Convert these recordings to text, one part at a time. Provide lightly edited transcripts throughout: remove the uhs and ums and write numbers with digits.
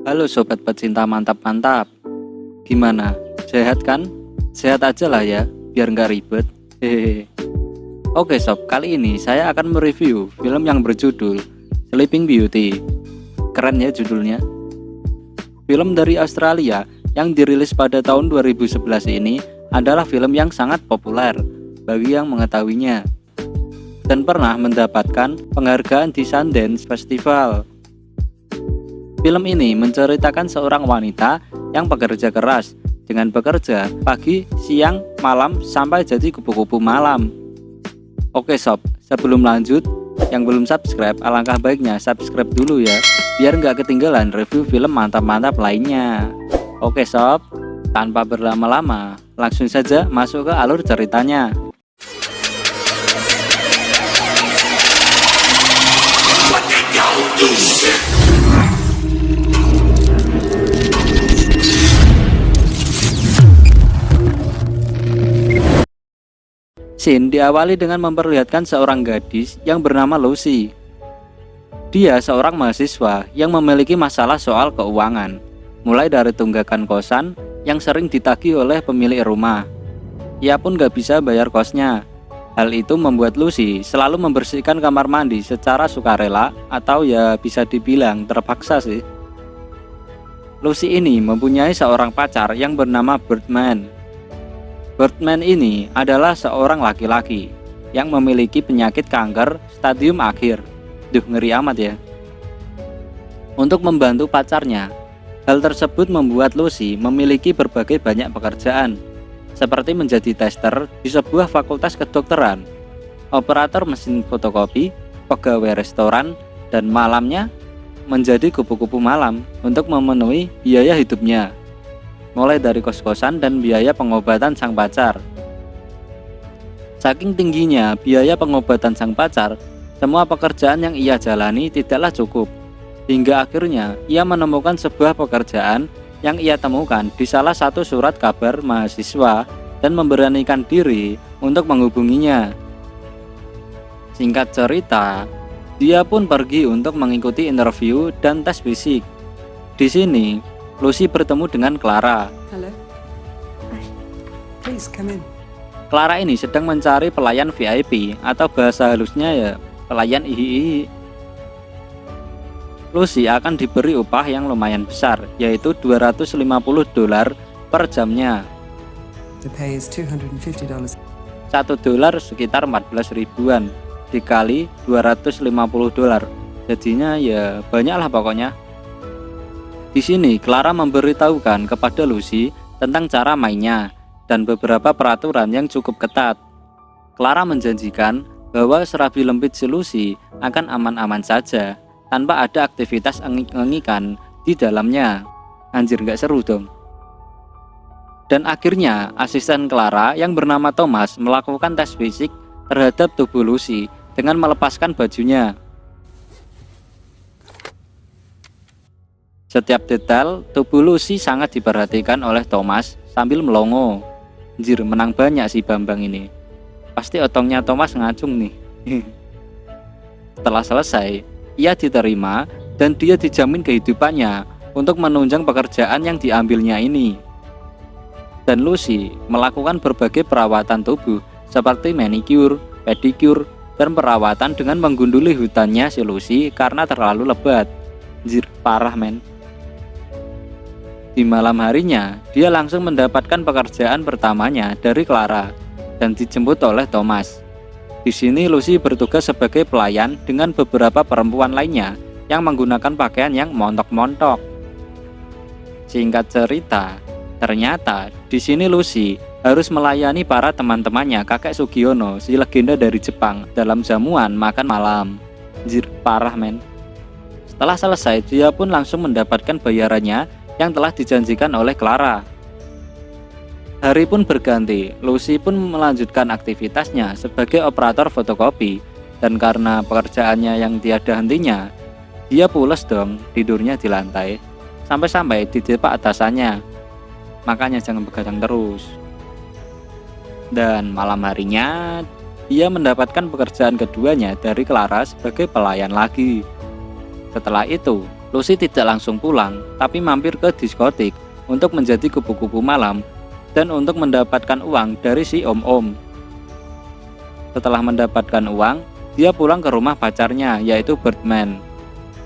Halo sobat pecinta mantap-mantap. Gimana? Sehat kan? Sehat aja lah ya, biar nggak ribet. Hehehe. Oke sob, kali ini saya akan mereview film yang berjudul Sleeping Beauty. Keren ya judulnya. Film dari Australia yang dirilis pada tahun 2011 ini adalah film yang sangat populer bagi yang mengetahuinya dan pernah mendapatkan penghargaan di Sundance Festival. Film ini menceritakan seorang wanita yang bekerja keras dengan bekerja pagi, siang, malam sampai jadi kupu-kupu malam. Oke sob, sebelum lanjut, yang belum subscribe alangkah baiknya subscribe dulu ya, biar nggak ketinggalan review film mantap-mantap lainnya. Oke sob, tanpa berlama-lama, langsung saja masuk ke alur ceritanya. Scene diawali dengan memperlihatkan seorang gadis yang bernama Lucy. Dia seorang mahasiswa yang memiliki masalah soal keuangan, mulai dari tunggakan kosan yang sering ditagih oleh pemilik rumah. Ia pun gak bisa bayar kosnya. Hal itu membuat Lucy selalu membersihkan kamar mandi secara sukarela atau ya bisa dibilang terpaksa sih. Lucy ini mempunyai seorang pacar yang bernama Birdman. Birdman ini adalah seorang laki-laki yang memiliki penyakit kanker stadium akhir. Duh, ngeri amat ya. Untuk membantu pacarnya, hal tersebut membuat Lucy memiliki berbagai banyak pekerjaan, seperti menjadi tester di sebuah fakultas kedokteran, operator mesin fotokopi, pegawai restoran, dan malamnya menjadi kupu-kupu malam untuk memenuhi biaya hidupnya, mulai dari kos-kosan dan biaya pengobatan sang pacar. Saking tingginya biaya pengobatan sang pacar, semua pekerjaan yang ia jalani tidaklah cukup, hingga akhirnya ia menemukan sebuah pekerjaan yang ia temukan di salah satu surat kabar mahasiswa dan memberanikan diri untuk menghubunginya. Singkat cerita, dia pun pergi untuk mengikuti interview dan tes fisik. Di sini, Lucy bertemu dengan Clara. Hello. Hi. Please come in. Clara ini sedang mencari pelayan VIP atau bahasa halusnya ya pelayan ihi-ihi. Lucy akan diberi upah yang lumayan besar, yaitu $250 per jamnya. The pay is $250. $1 sekitar 14 ribuan dikali $250. Jadinya ya banyak lah pokoknya. Di sini Clara memberitahukan kepada Lucy tentang cara mainnya dan beberapa peraturan yang cukup ketat. Clara menjanjikan bahwa serabi lempit si Lucy akan aman-aman saja tanpa ada aktivitas engik-engikan di dalamnya. Anjir, nggak seru dong. Dan akhirnya asisten Clara yang bernama Thomas melakukan tes fisik terhadap tubuh Lucy dengan melepaskan bajunya. Setiap detail tubuh Lucy sangat diperhatikan oleh Thomas sambil melongo. Anjir, menang banyak si Bambang ini. Pasti otongnya Thomas ngacung nih. Setelah selesai, ia diterima dan dia dijamin kehidupannya untuk menunjang pekerjaan yang diambilnya ini. Dan Lucy melakukan berbagai perawatan tubuh seperti manicure, pedicure, dan perawatan dengan menggunduli hutannya si Lucy karena terlalu lebat. Anjir, parah men. Di malam harinya, dia langsung mendapatkan pekerjaan pertamanya dari Clara dan dijemput oleh Thomas. Di sini Lucy bertugas sebagai pelayan dengan beberapa perempuan lainnya yang menggunakan pakaian yang montok-montok. Singkat cerita, ternyata di sini Lucy harus melayani para teman-temannya kakek Sugiono, si legenda dari Jepang, dalam jamuan makan malam. Anjir, parah men. Setelah selesai, dia pun langsung mendapatkan bayarannya yang telah dijanjikan oleh Clara. Hari pun berganti, Lucy pun melanjutkan aktivitasnya sebagai operator fotokopi, dan karena pekerjaannya yang tiada hentinya, dia pules dong tidurnya di lantai, sampai-sampai didepak atasannya. Makanya jangan begadang terus. Dan malam harinya, dia mendapatkan pekerjaan keduanya dari Clara sebagai pelayan lagi. Setelah itu, Lucy tidak langsung pulang, tapi mampir ke diskotik untuk menjadi kupu-kupu malam dan untuk mendapatkan uang dari si om-om. Setelah mendapatkan uang, dia pulang ke rumah pacarnya, yaitu Birdman.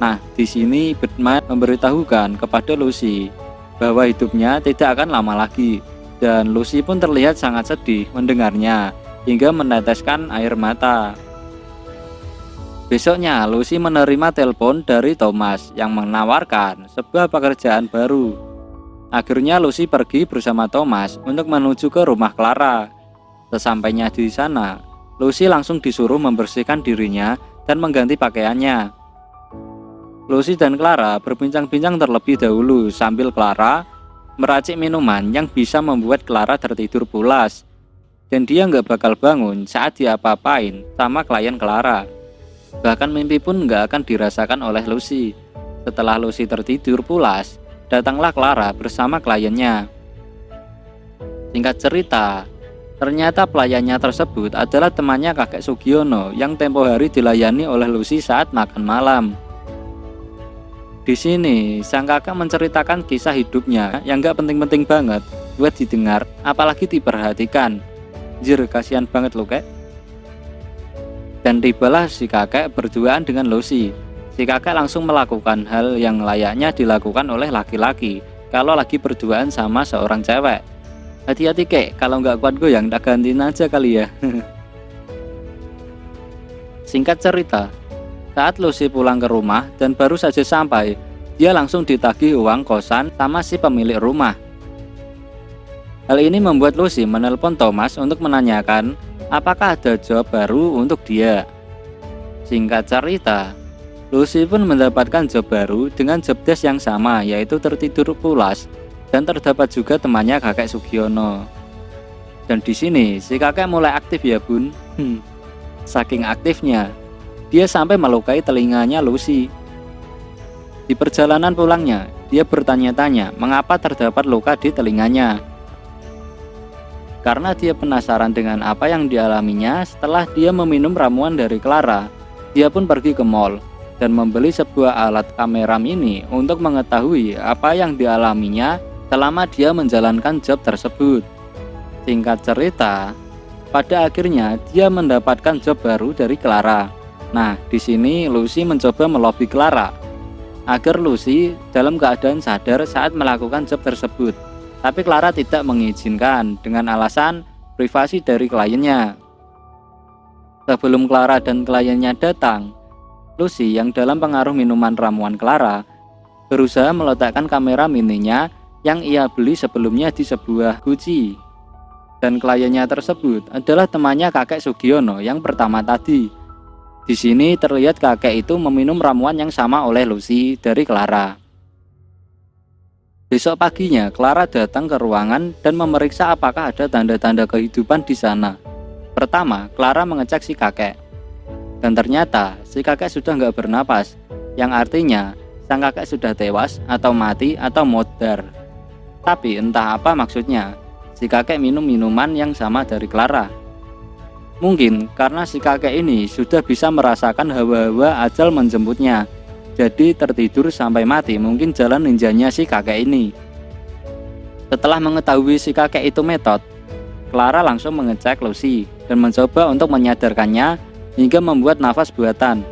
Nah, di sini Birdman memberitahukan kepada Lucy bahwa hidupnya tidak akan lama lagi, dan Lucy pun terlihat sangat sedih mendengarnya hingga meneteskan air mata. Besoknya, Lucy menerima telepon dari Thomas yang menawarkan sebuah pekerjaan baru. Akhirnya Lucy pergi bersama Thomas untuk menuju ke rumah Clara. Sesampainya di sana, Lucy langsung disuruh membersihkan dirinya dan mengganti pakaiannya. Lucy dan Clara berbincang-bincang terlebih dahulu sambil Clara meracik minuman yang bisa membuat Clara tertidur pulas. Dan dia nggak bakal bangun saat diapa-apain sama klien Clara. Bahkan mimpi pun nggak akan dirasakan oleh Lucy. Setelah Lucy tertidur pulas, datanglah Clara bersama kliennya. Singkat cerita, ternyata pelayannya tersebut adalah temannya kakek Sugiono yang tempo hari dilayani oleh Lucy saat makan malam. Di sini, sang kakak menceritakan kisah hidupnya yang gak penting-penting banget buat didengar, apalagi diperhatikan. Jir, kasihan banget lo kek. Dan tibalah si kakek berduaan dengan Lucy. Si kakek langsung melakukan hal yang layaknya dilakukan oleh laki-laki kalau lagi berduaan sama seorang cewek. Hati-hati kek, kalau nggak kuat goyang tak gantiin aja kali ya. Singkat cerita, saat Lucy pulang ke rumah dan baru saja sampai, dia langsung ditagih uang kosan sama si pemilik rumah. Hal ini membuat Lucy menelpon Thomas untuk menanyakan apakah ada job baru untuk dia. Singkat cerita, Lucy pun mendapatkan job baru dengan job desk yang sama, yaitu tertidur pulas, dan terdapat juga temannya kakek Sugiono. Dan di sini si kakek mulai aktif ya bun. Saking aktifnya, dia sampai melukai telinganya Lucy. Di perjalanan pulangnya, dia bertanya-tanya mengapa terdapat luka di telinganya. Karena dia penasaran dengan apa yang dialaminya setelah dia meminum ramuan dari Clara, dia pun pergi ke mall dan membeli sebuah alat kamera mini untuk mengetahui apa yang dialaminya selama dia menjalankan job tersebut. Singkat cerita, pada akhirnya dia mendapatkan job baru dari Clara. Nah, di sini Lucy mencoba melobi Clara agar Lucy dalam keadaan sadar saat melakukan job tersebut. Tapi Clara tidak mengizinkan dengan alasan privasi dari kliennya. Sebelum Clara dan kliennya datang, Lucy yang dalam pengaruh minuman ramuan Clara berusaha meletakkan kamera mininya yang ia beli sebelumnya di sebuah guci. Dan kliennya tersebut adalah temannya kakek Sugiono yang pertama tadi. Di sini terlihat kakek itu meminum ramuan yang sama oleh Lucy dari Clara. Besok paginya, Clara datang ke ruangan dan memeriksa apakah ada tanda-tanda kehidupan di sana. Pertama, Clara mengecek si kakek. Dan ternyata, si kakek sudah nggak bernapas, yang artinya sang kakek sudah tewas atau mati atau modar. Tapi entah apa maksudnya, si kakek minum minuman yang sama dari Clara. Mungkin karena si kakek ini sudah bisa merasakan hawa-hawa ajal menjemputnya. Jadi tertidur sampai mati, mungkin jalan ninjanya si kakek ini. Setelah mengetahui si kakek itu metot, Clara langsung mengecek Lucy dan mencoba untuk menyadarkannya hingga membuat nafas buatan.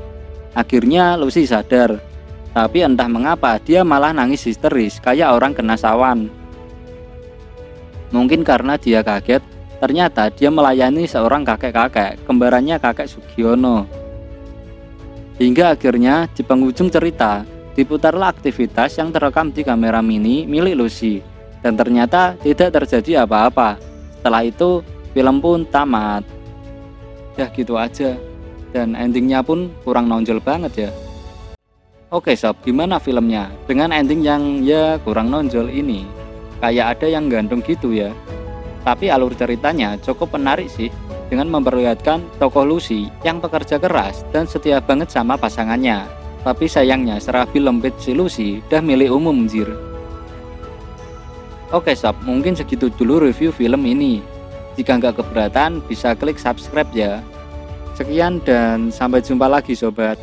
Akhirnya Lucy sadar, tapi entah mengapa dia malah nangis histeris kayak orang kena sawan. Mungkin karena dia kaget, ternyata dia melayani seorang kakek-kakek, kembarannya kakek Sugiono. Hingga akhirnya di penghujung cerita diputarlah aktivitas yang terekam di kamera mini milik Lucy. Dan ternyata tidak terjadi apa-apa. Setelah itu film pun tamat. Ya gitu aja. Dan endingnya pun kurang nonjol banget ya. Oke sob, gimana filmnya? Dengan ending yang ya kurang nonjol ini. Kayak ada yang gantung gitu ya. Tapi alur ceritanya cukup menarik sih, dengan memperlihatkan tokoh Lucy yang pekerja keras dan setia banget sama pasangannya. Tapi sayangnya serabi lempit si Lucy dah milik umum jir. Oke sob, mungkin segitu dulu review film ini. Jika nggak keberatan bisa klik subscribe ya. Sekian dan sampai jumpa lagi sobat.